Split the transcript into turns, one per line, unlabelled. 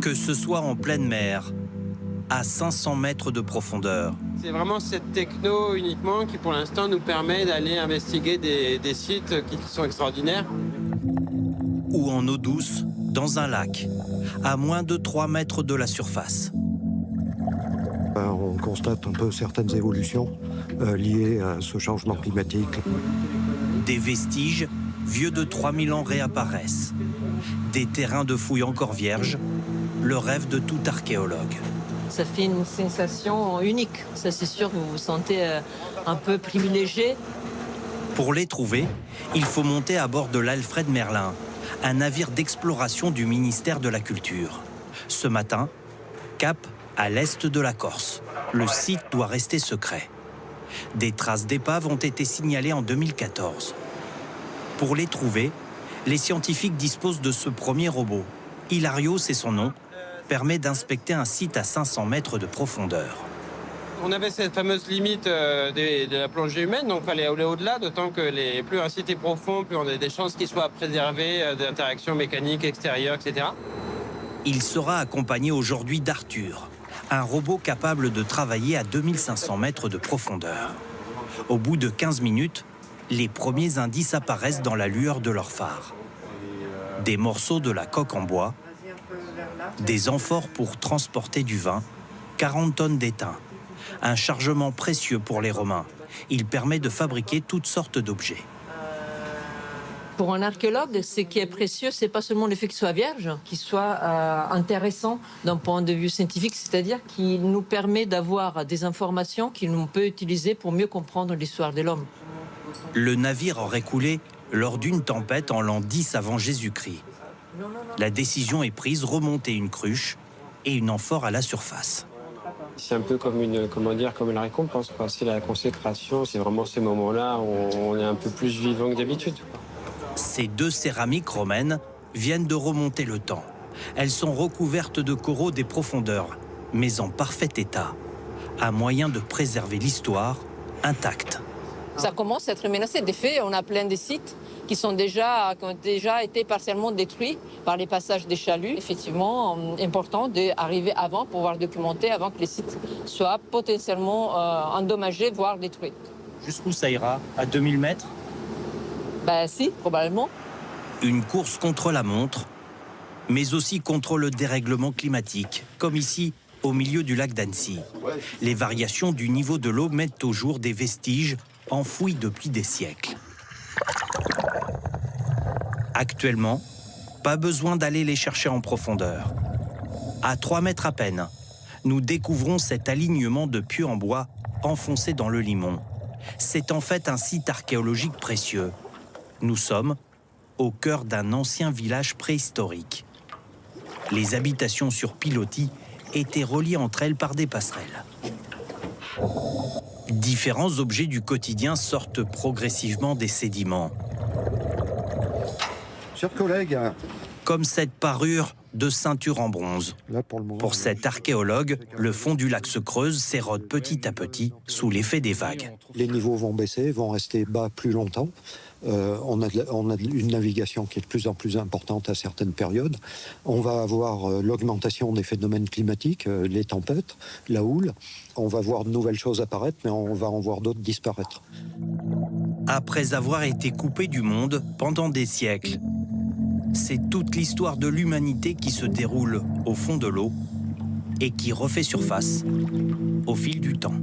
Que ce soit en pleine mer, à 500 mètres de profondeur,
C'est vraiment cette techno uniquement qui, pour l'instant, nous permet d'aller investiguer des sites qui sont extraordinaires.
ou en eau douce, dans un lac, à moins de 3 mètres de la surface.
On constate un peu certaines évolutions liées à ce changement climatique.
Des vestiges vieux de 3000 ans réapparaissent. Des terrains de fouilles encore vierges, le rêve de tout archéologue.
Ça fait une sensation unique. Ça, c'est sûr que vous vous sentez un peu privilégié.
Pour les trouver, il faut monter à bord de l'Alfred Merlin, un navire d'exploration du ministère de la Culture. Ce matin, cap à l'est de la Corse. Le site doit rester secret. Des traces d'épaves ont été signalées en 2014. Pour les trouver, les scientifiques disposent de ce premier robot. Hilario, c'est son nom, permet d'inspecter un site à 500 mètres de profondeur.
On avait cette fameuse limite de la plongée humaine, donc il fallait aller au-delà, d'autant que plus un site est profond, plus on a des chances qu'il soit préservé d'interactions mécaniques extérieures, etc.
Il sera accompagné aujourd'hui d'Arthur, un robot capable de travailler à 2500 mètres de profondeur. Au bout de 15 minutes, les premiers indices apparaissent dans la lueur de leur phare. Des morceaux de la coque en bois, des amphores pour transporter du vin, 40 tonnes d'étain. Un chargement précieux pour les Romains. Il permet de fabriquer toutes sortes d'objets.
Pour un archéologue, ce qui est précieux, c'est pas seulement le fait qu'il soit vierge, qu'il soit intéressant d'un point de vue scientifique, c'est-à-dire qu'il nous permet d'avoir des informations qu'on peut utiliser pour mieux comprendre l'histoire de l'homme.
Le navire aurait coulé lors d'une tempête en l'an 10 avant Jésus-Christ. La décision est prise, remonter une cruche et une amphore à la surface.
C'est un peu comme la récompense, quoi. C'est la consécration, c'est vraiment ces moments-là où on est un peu plus vivant que d'habitude.
Ces deux céramiques romaines viennent de remonter le temps. Elles sont recouvertes de coraux des profondeurs, mais en parfait état. Un moyen de préserver l'histoire intacte.
Ça commence à être menacé. Des faits, on a plein de sites qui ont déjà été partiellement détruits par les passages des chaluts. Effectivement, important d'arriver avant pour pouvoir documenter, avant que les sites soient potentiellement endommagés, voire détruits.
Jusqu'où ça ira? À 2000 mètres?
Ben si, probablement.
Une course contre la montre, mais aussi contre le dérèglement climatique, comme ici, au milieu du lac d'Annecy. Les variations du niveau de l'eau mettent au jour des vestiges enfouis depuis des siècles. Actuellement, pas besoin d'aller les chercher en profondeur. À 3 mètres à peine, nous découvrons cet alignement de pieux en bois enfoncé dans le limon. C'est en fait un site archéologique précieux. Nous sommes au cœur d'un ancien village préhistorique. Les habitations sur pilotis étaient reliées entre elles par des passerelles. Différents objets du quotidien sortent progressivement des sédiments.
Chers collègues,
Comme cette parure de ceinture en bronze.
là pour le moment,
Pour cet archéologue, le fond du lac se creuse, s'érode petit à petit sous l'effet des vagues.
les niveaux vont baisser, vont rester bas plus longtemps. On a une navigation qui est de plus en plus importante à certaines périodes. On va avoir l'augmentation des phénomènes climatiques, les tempêtes, la houle. On va voir de nouvelles choses apparaître, mais on va en voir d'autres disparaître.
Après avoir été coupé du monde pendant des siècles, c'est toute l'histoire de l'humanité qui se déroule au fond de l'eau et qui refait surface au fil du temps.